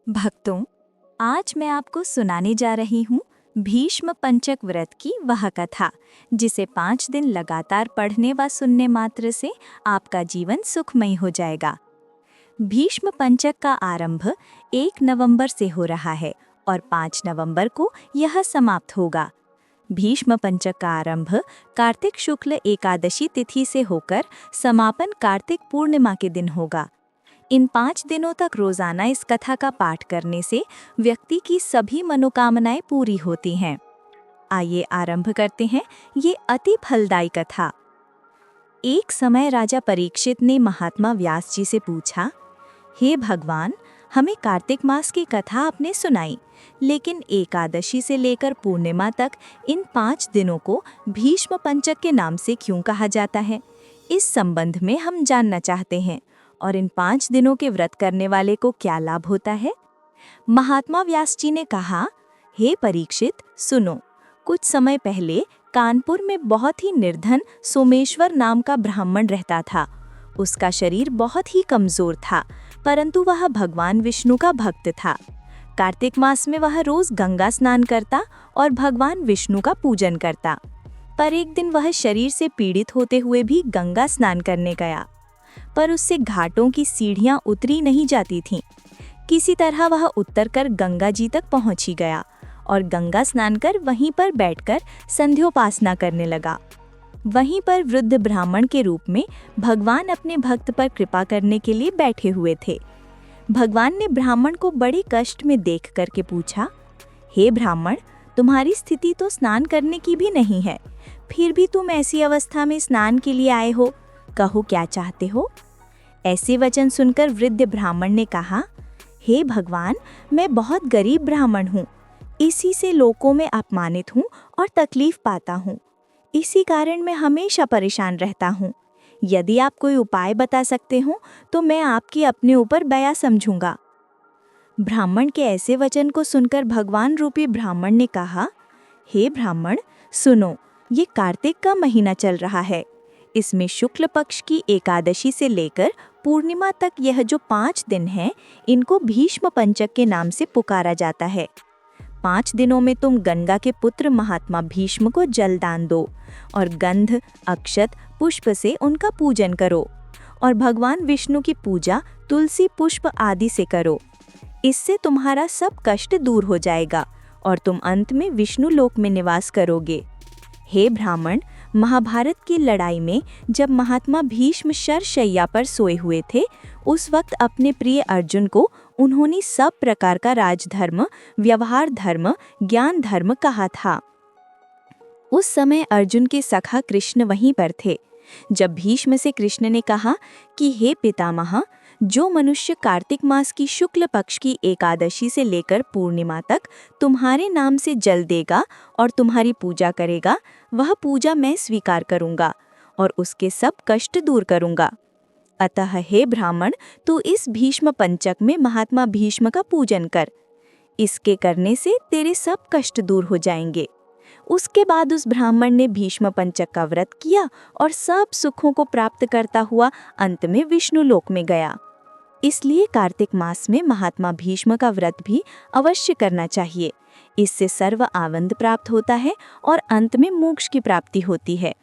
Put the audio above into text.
भक्तों, आज मैं आपको सुनाने जा रही हूँ भीष्म पंचक व्रत की वह कथा, जिसे 5 दिन लगातार पढ़ने व सुनने मात्र से आपका जीवन सुखमय हो जाएगा। भीष्म पंचक का आरंभ 1 नवंबर से हो रहा है और 5 नवंबर को यह समाप्त होगा। भीष्म पंचक का आरंभ कार्तिक शुक्ल एकादशी तिथि से होकर समापन कार्तिक पूर्णिमा के दिन होगा। इन 5 दिनों तक रोजाना इस कथा का पाठ करने से व्यक्ति की सभी मनोकामनाएं पूरी होती हैं। आइए आरंभ करते हैं ये अति फलदायी कथा। एक समय राजा परीक्षित ने महात्मा व्यास जी से पूछा, हे भगवान, हमें कार्तिक मास की कथा आपने सुनाई, लेकिन एकादशी से लेकर पूर्णिमा तक इन 5 दिनों को भीष्म पंचक के नाम से क्यों कहा जाता है? इस संबंध में हम जानना चाहते हैं। और इन 5 दिनों के व्रत करने वाले को क्या लाभ होता है? महात्मा व्यास जी ने कहा, हे परीक्षित, सुनो। कुछ समय पहले कानपुर में बहुत ही निर्धन सोमेश्वर नाम का ब्राह्मण रहता था। उसका शरीर बहुत ही कमजोर था, परंतु वह भगवान विष्णु का भक्त था। कार्तिक मास में वह रोज गंगा स्नान करता और भगवान विष्णु का पूजन करता। पर एक दिन वह शरीर से पीड़ित होते हुए भी गंगा स्नान करने गया, पर उससे घाटों की सीढ़ियां उतरी नहीं जाती थीं। किसी तरह वह उतरकर गंगा जी तक पहुंच ही गया और गंगा स्नान कर वहीं पर बैठकर संध्योपासना करने लगा। वहीं पर वृद्ध ब्राह्मण के रूप में भगवान अपने भक्त पर कृपा करने के लिए बैठे हुए थे। भगवान ने ब्राह्मण को बड़े कष्ट में देख करके पूछा, हे ब्राह्मण, तुम्हारी स्थिति तो स्नान करने की भी नहीं है, फिर भी तुम ऐसी अवस्था में स्नान के लिए आए हो, कहो क्या चाहते हो? ऐसे वचन सुनकर वृद्ध ब्राह्मण ने कहा, हे भगवान, मैं बहुत गरीब ब्राह्मण हूँ। इसी से लोगों में अपमानित हूँ और तकलीफ पाता हूँ। इसी कारण मैं हमेशा परेशान रहता हूँ। यदि आप कोई उपाय बता सकते हो तो मैं आपकी अपने ऊपर दया समझूंगा। ब्राह्मण के ऐसे वचन को सुनकर भगवान रूपी ब्राह्मण ने कहा, हे ब्राह्मण, सुनो, ये कार्तिक का महीना चल रहा है। इसमें शुक्ल पक्ष की एकादशी से लेकर पूर्णिमा तक यह जो 5 दिन हैं, इनको भीष्म पंचक के नाम से पुकारा जाता है। 5 दिनों में तुम गंगा के पुत्र महात्मा भीष्म को जल दान दो और गंध, अक्षत, पुष्प से उनका पूजन करो और भगवान विष्णु की पूजा तुलसी पुष्प आदि से करो। इससे तुम्हारा सब कष्ट दूर हो जाएगा और तुम अंत में विष्णु लोक में निवास करोगे। हे ब्राह्मण, महाभारत की लड़ाई में जब महात्मा भीष्म शरशैया पर सोए हुए थे, उस वक्त अपने प्रिय अर्जुन को उन्होंने सब प्रकार का राजधर्म, व्यवहार धर्म, ज्ञान धर्म कहा था। उस समय अर्जुन के सखा कृष्ण वहीं पर थे। जब भीष्म से कृष्ण ने कहा कि हे पितामह, जो मनुष्य कार्तिक मास की शुक्ल पक्ष की एकादशी से लेकर पूर्णिमा तक तुम्हारे नाम से जल देगा और तुम्हारी पूजा करेगा, वह पूजा मैं स्वीकार करूंगा और उसके सब कष्ट दूर करूंगा। अतः हे ब्राह्मण, तू इस भीष्म पंचक में महात्मा भीष्म का पूजन कर। इसके करने से तेरे सब कष्ट दूर हो जाएंगे। उसके बाद उस ब्राह्मण ने भीष्म पंचक का व्रत किया और सब सुखों को प्राप्त करता हुआ अंत में विष्णु लोक में गया। इसलिए कार्तिक मास में महात्मा भीष्म का व्रत भी अवश्य करना चाहिए। इससे सर्व आनंद प्राप्त होता है और अंत में मोक्ष की प्राप्ति होती है।